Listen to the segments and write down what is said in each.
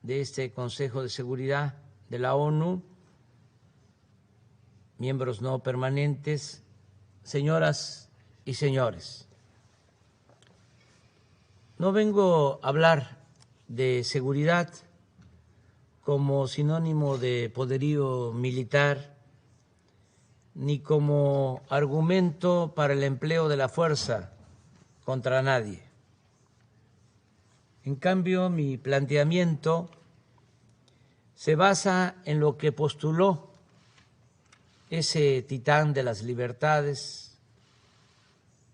de este Consejo de Seguridad de la ONU, miembros no permanentes, señoras y señores. No vengo a hablar de seguridad como sinónimo de poderío militar, ni como argumento para el empleo de la fuerza contra nadie. En cambio, mi planteamiento se basa en lo que postuló ese titán de las libertades,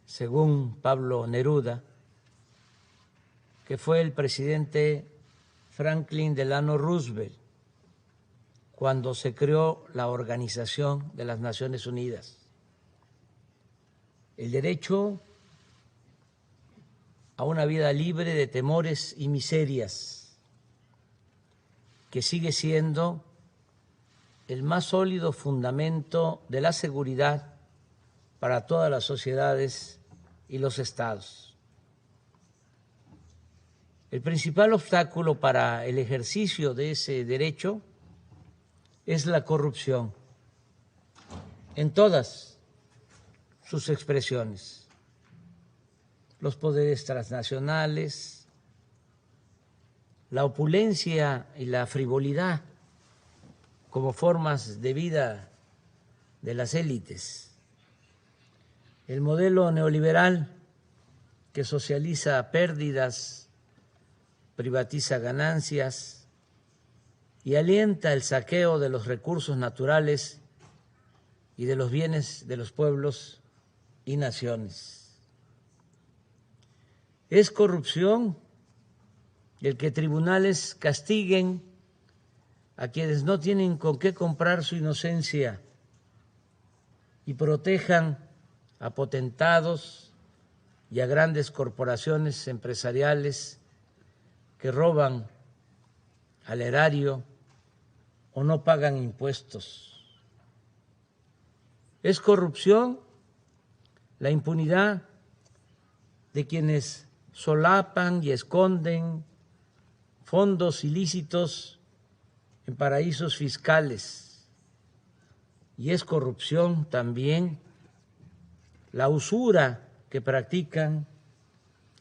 según Pablo Neruda, que fue el presidente Franklin Delano Roosevelt cuando se creó la Organización de las Naciones Unidas. El derecho a una vida libre de temores y miserias, que sigue siendo el más sólido fundamento de la seguridad para todas las sociedades y los estados. El principal obstáculo para el ejercicio de ese derecho es la corrupción en todas sus expresiones. Los poderes transnacionales, la opulencia y la frivolidad como formas de vida de las élites, el modelo neoliberal que socializa pérdidas, privatiza ganancias y alienta el saqueo de los recursos naturales y de los bienes de los pueblos y naciones. Es corrupción el que tribunales castiguen a quienes no tienen con qué comprar su inocencia y protejan a potentados y a grandes corporaciones empresariales que roban al erario o no pagan impuestos. Es corrupción la impunidad de quienes solapan y esconden fondos ilícitos en paraísos fiscales, y es corrupción también la usura que practican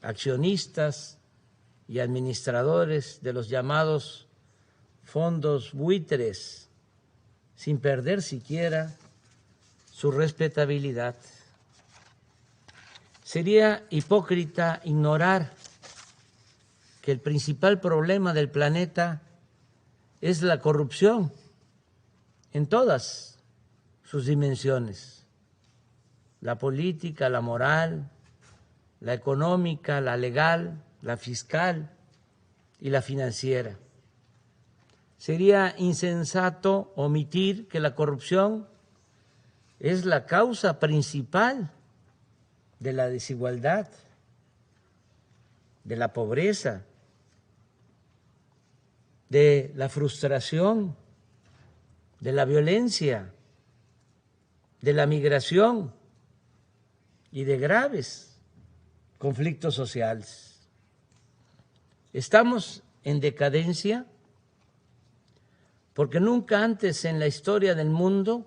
accionistas y administradores de los llamados fondos buitres, sin perder siquiera su respetabilidad. Sería hipócrita ignorar que el principal problema del planeta es la corrupción en todas sus dimensiones: la política, la moral, la económica, la legal, la fiscal y la financiera. Sería insensato omitir que la corrupción es la causa principal de la desigualdad, de la pobreza, de la frustración, de la violencia, de la migración y de graves conflictos sociales. Estamos en decadencia porque nunca antes en la historia del mundo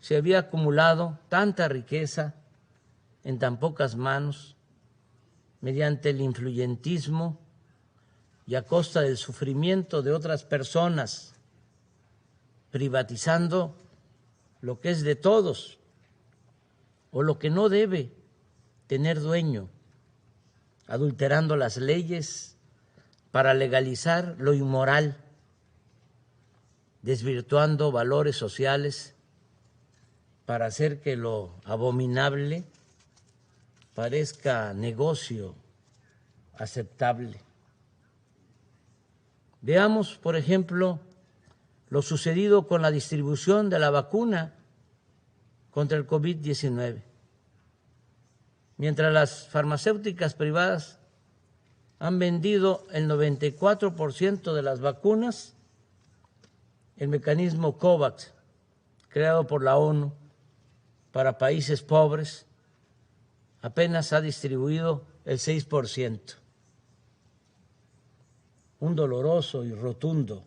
se había acumulado tanta riqueza en tan pocas manos, mediante el influyentismo y a costa del sufrimiento de otras personas, privatizando lo que es de todos o lo que no debe tener dueño, adulterando las leyes para legalizar lo inmoral, desvirtuando valores sociales para hacer que lo abominable parezca negocio aceptable. Veamos, por ejemplo, lo sucedido con la distribución de la vacuna contra el COVID-19. Mientras las farmacéuticas privadas han vendido el 94% de las vacunas, el mecanismo COVAX, creado por la ONU para países pobres, apenas ha distribuido el 6%. un doloroso y rotundo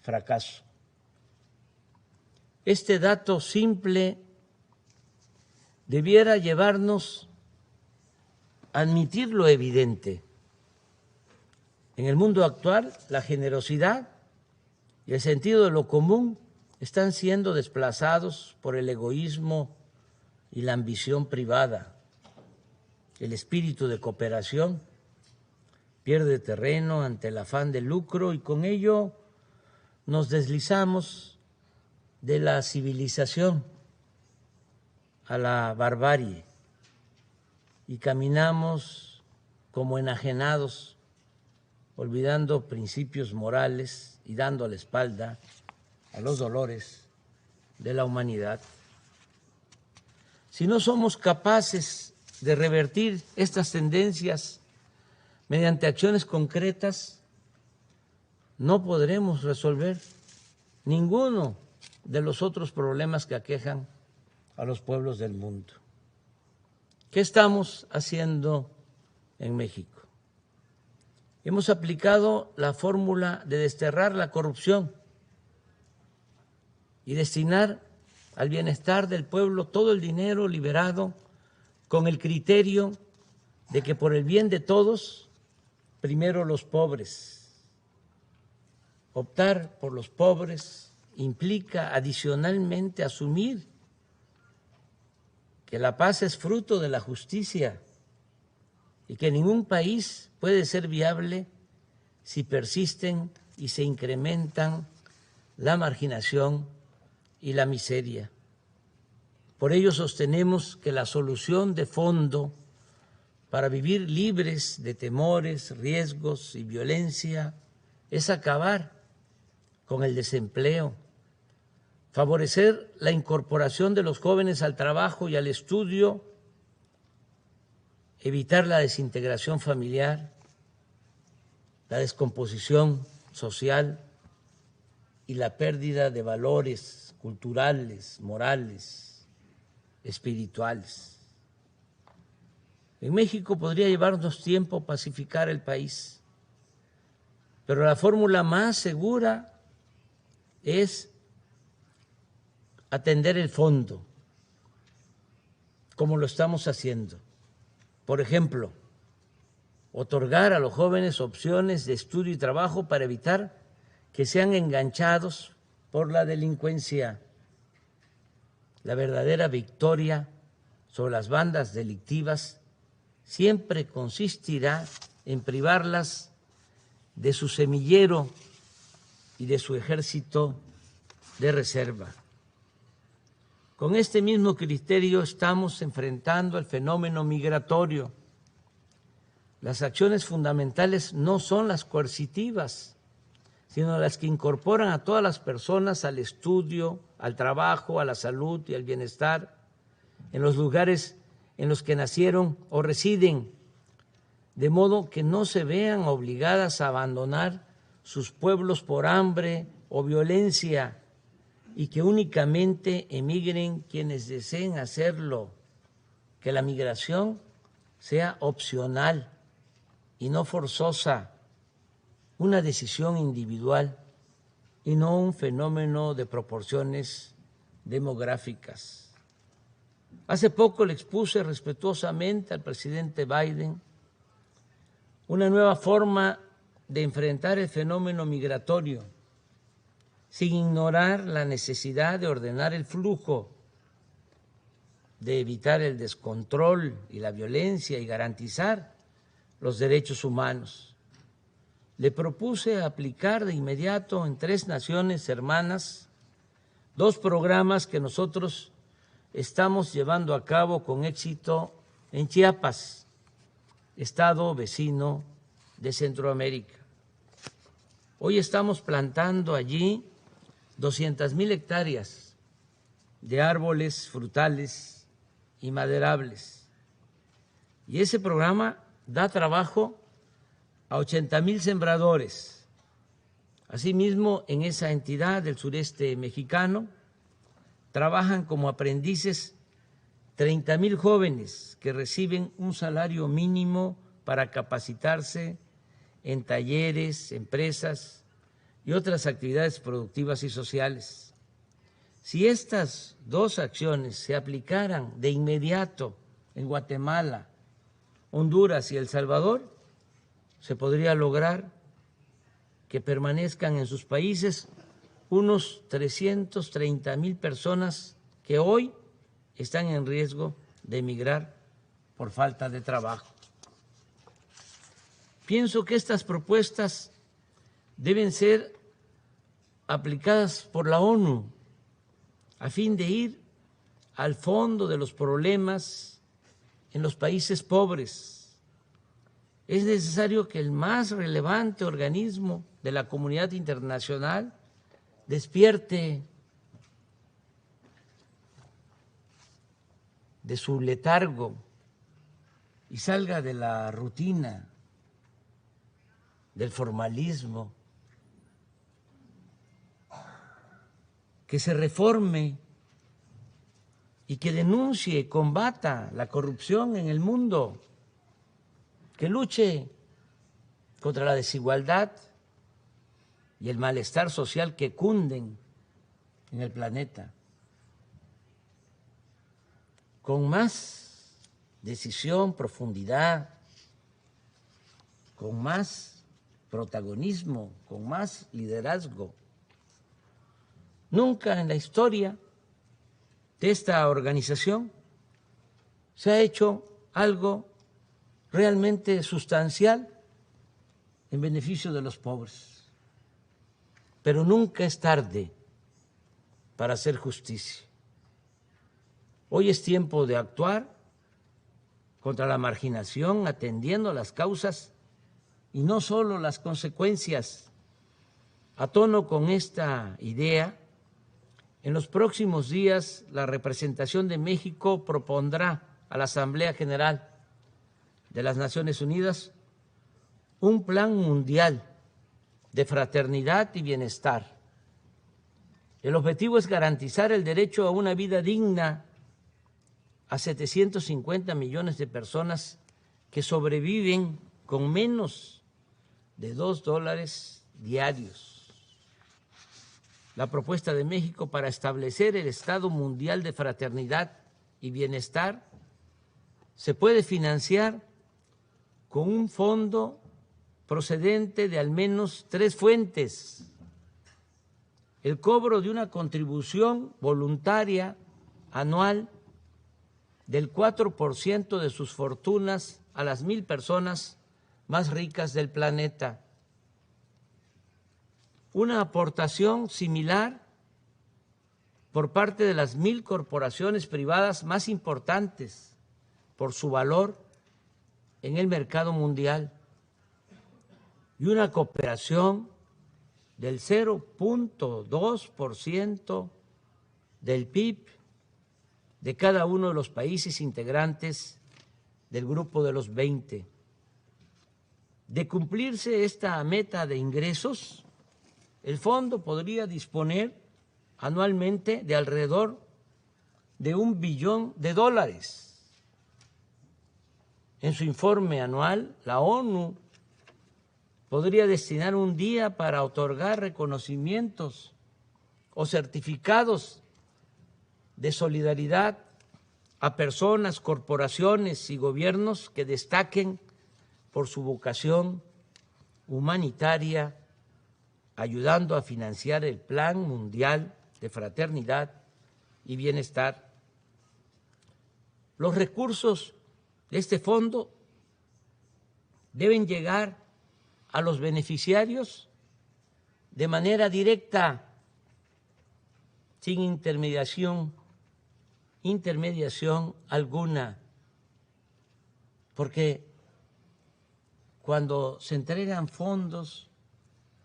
fracaso. Este dato simple debiera llevarnos a admitir lo evidente. En el mundo actual, la generosidad y el sentido de lo común están siendo desplazados por el egoísmo y la ambición privada. El espíritu de cooperación pierde terreno ante el afán de lucro y con ello nos deslizamos de la civilización a la barbarie y caminamos como enajenados, olvidando principios morales y dando la espalda a los dolores de la humanidad. Si no somos capaces de revertir estas tendencias mediante acciones concretas, no podremos resolver ninguno de los otros problemas que aquejan a los pueblos del mundo. ¿Qué estamos haciendo en México? Hemos aplicado la fórmula de desterrar la corrupción y destinar al bienestar del pueblo todo el dinero liberado con el criterio de que por el bien de todos, primero los pobres. Optar por los pobres implica adicionalmente asumir que la paz es fruto de la justicia y que ningún país puede ser viable si persisten y se incrementan la marginación y la miseria. Por ello sostenemos que la solución de fondo para vivir libres de temores, riesgos y violencia es acabar con el desempleo, favorecer la incorporación de los jóvenes al trabajo y al estudio, evitar la desintegración familiar, la descomposición social y la pérdida de valores culturales, morales, espirituales. En México podría llevarnos tiempo pacificar el país, pero la fórmula más segura es atender el fondo, como lo estamos haciendo. Por ejemplo, otorgar a los jóvenes opciones de estudio y trabajo para evitar que sean enganchados por la delincuencia. La verdadera victoria sobre las bandas delictivas siempre consistirá en privarlas de su semillero y de su ejército de reserva. Con este mismo criterio estamos enfrentando el fenómeno migratorio. Las acciones fundamentales no son las coercitivas, sino las que incorporan a todas las personas al estudio, al trabajo, a la salud y al bienestar en los lugares en los que nacieron o residen, de modo que no se vean obligadas a abandonar sus pueblos por hambre o violencia y que únicamente emigren quienes deseen hacerlo, que la migración sea opcional y no forzosa, una decisión individual y no un fenómeno de proporciones demográficas. Hace poco le expuse respetuosamente al presidente Biden una nueva forma de enfrentar el fenómeno migratorio, sin ignorar la necesidad de ordenar el flujo, de evitar el descontrol y la violencia y garantizar los derechos humanos. Le propuse aplicar de inmediato en 3 naciones hermanas 2 programas que nosotros estamos llevando a cabo con éxito en Chiapas, estado vecino de Centroamérica. Hoy estamos plantando allí 200,000 hectáreas de árboles frutales y maderables. Y ese programa da trabajo a 80,000 sembradores. Asimismo, en esa entidad del sureste mexicano trabajan como aprendices 30,000 jóvenes que reciben un salario mínimo para capacitarse en talleres, empresas y otras actividades productivas y sociales. Si estas dos acciones se aplicaran de inmediato en Guatemala, Honduras y El Salvador, se podría lograr que permanezcan en sus países unos 330,000 personas que hoy están en riesgo de emigrar por falta de trabajo. Pienso que estas propuestas deben ser aplicadas por la ONU a fin de ir al fondo de los problemas en los países pobres. Es necesario que el más relevante organismo de la comunidad internacional despierte de su letargo y salga de la rutina, del formalismo, que se reforme y que denuncie, combata la corrupción en el mundo, que luche contra la desigualdad y el malestar social que cunden en el planeta, con más decisión, profundidad, con más protagonismo, con más liderazgo. Nunca en la historia de esta organización se ha hecho algo realmente sustancial en beneficio de los pobres. Pero nunca es tarde para hacer justicia. Hoy es tiempo de actuar contra la marginación, atendiendo las causas y no solo las consecuencias. A tono con esta idea, en los próximos días la representación de México propondrá a la Asamblea General de las Naciones Unidas un plan mundial de fraternidad y bienestar. El objetivo es garantizar el derecho a una vida digna a 750 millones de personas que sobreviven con menos de $2 diarios. La propuesta de México para establecer el Estado Mundial de Fraternidad y Bienestar se puede financiar con un fondo procedente de al menos 3 fuentes: el cobro de una contribución voluntaria anual del 4% de sus fortunas a las 1,000 personas más ricas del planeta, una aportación similar por parte de las 1,000 corporaciones privadas más importantes por su valor en el mercado mundial, y una cooperación del 0.2% del PIB de cada uno de los países integrantes del Grupo de los 20. De cumplirse esta meta de ingresos, el fondo podría disponer anualmente de alrededor de $1 billón. En su informe anual, la ONU podría destinar un día para otorgar reconocimientos o certificados de solidaridad a personas, corporaciones y gobiernos que destaquen por su vocación humanitaria, ayudando a financiar el Plan Mundial de Fraternidad y Bienestar. Los recursos de este fondo deben llegar a los beneficiarios de manera directa, sin intermediación alguna, porque cuando se entregan fondos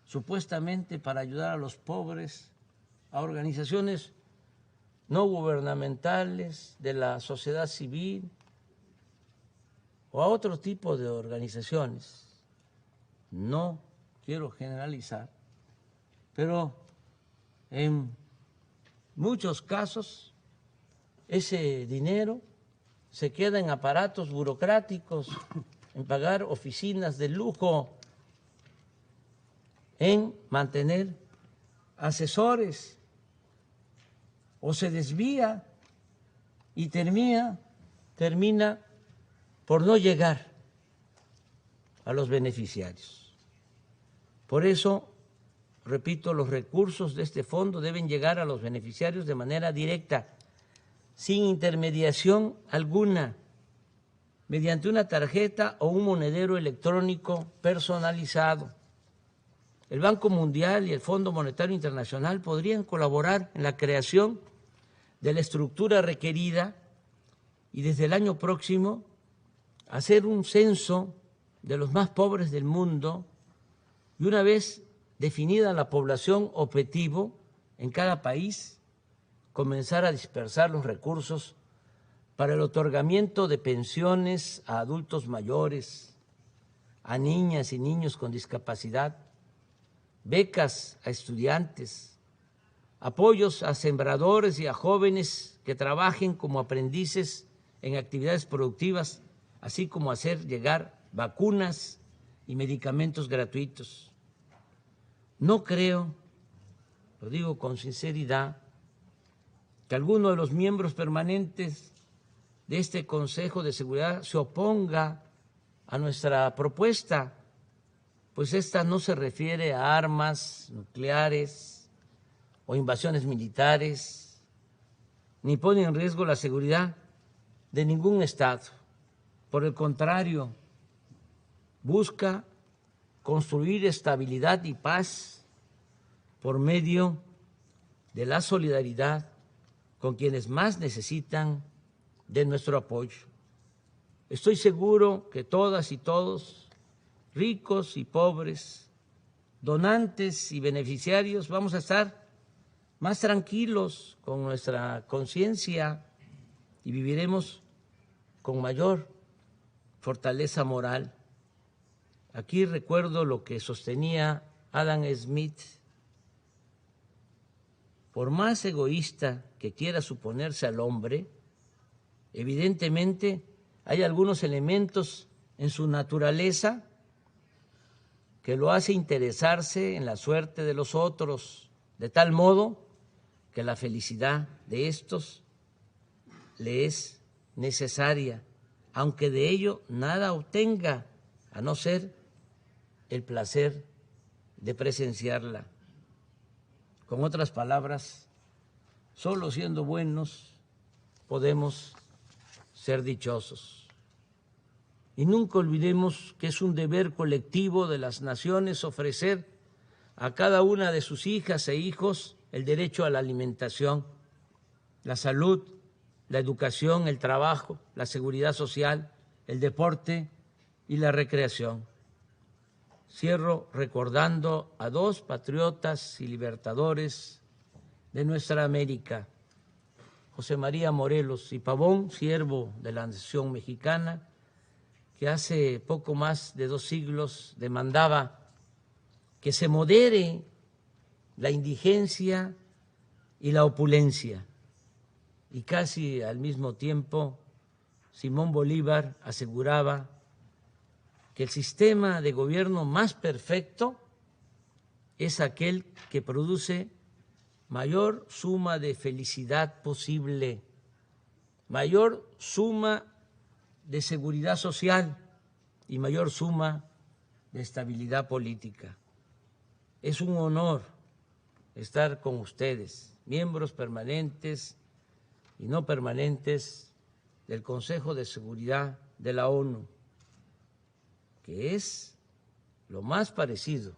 supuestamente para ayudar a los pobres, a organizaciones no gubernamentales, de la sociedad civil o a otro tipo de organizaciones, no quiero generalizar, pero en muchos casos ese dinero se queda en aparatos burocráticos, en pagar oficinas de lujo en mantener asesores o se desvía y termina por no llegar a los beneficiarios. Por eso, repito, los recursos de este fondo deben llegar a los beneficiarios de manera directa, sin intermediación alguna, mediante una tarjeta o un monedero electrónico personalizado. El Banco Mundial y el Fondo Monetario Internacional podrían colaborar en la creación de la estructura requerida y desde el año próximo hacer un censo de los más pobres del mundo y una vez definida la población objetivo en cada país, comenzar a dispersar los recursos para el otorgamiento de pensiones a adultos mayores, a niñas y niños con discapacidad, becas a estudiantes, apoyos a sembradores y a jóvenes que trabajen como aprendices en actividades productivas, así como hacer llegar vacunas y medicamentos gratuitos. No creo, lo digo con sinceridad, que alguno de los miembros permanentes de este Consejo de Seguridad se oponga a nuestra propuesta, pues esta no se refiere a armas nucleares o invasiones militares, ni pone en riesgo la seguridad de ningún Estado. Por el contrario, busca construir estabilidad y paz por medio de la solidaridad con quienes más necesitan de nuestro apoyo. Estoy seguro que todas y todos, ricos y pobres, donantes y beneficiarios, vamos a estar más tranquilos con nuestra conciencia y viviremos con mayor fortaleza moral. Aquí recuerdo lo que sostenía Adam Smith: por más egoísta que quiera suponerse al hombre, evidentemente hay algunos elementos en su naturaleza que lo hace interesarse en la suerte de los otros, de tal modo que la felicidad de estos le es necesaria, aunque de ello nada obtenga, a no ser el placer de presenciarla. Con otras palabras, solo siendo buenos podemos ser dichosos. Y nunca olvidemos que es un deber colectivo de las naciones ofrecer a cada una de sus hijas e hijos el derecho a la alimentación, la salud, la educación, el trabajo, la seguridad social, el deporte y la recreación. Cierro recordando a dos patriotas y libertadores de nuestra América, José María Morelos y Pavón, siervo de la Nación Mexicana, que hace poco más de 2 siglos demandaba que se modere la indigencia y la opulencia. Y casi al mismo tiempo, Simón Bolívar aseguraba que el sistema de gobierno más perfecto es aquel que produce mayor suma de felicidad posible, mayor suma de seguridad social y mayor suma de estabilidad política. Es un honor estar con ustedes, miembros permanentes y no permanentes del Consejo de Seguridad de la ONU, que es lo más parecido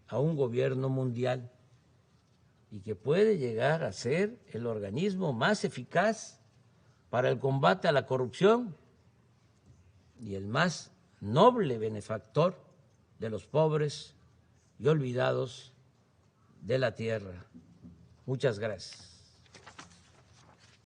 a un gobierno mundial y que puede llegar a ser el organismo más eficaz para el combate a la corrupción y el más noble benefactor de los pobres y olvidados de la tierra. Muchas gracias.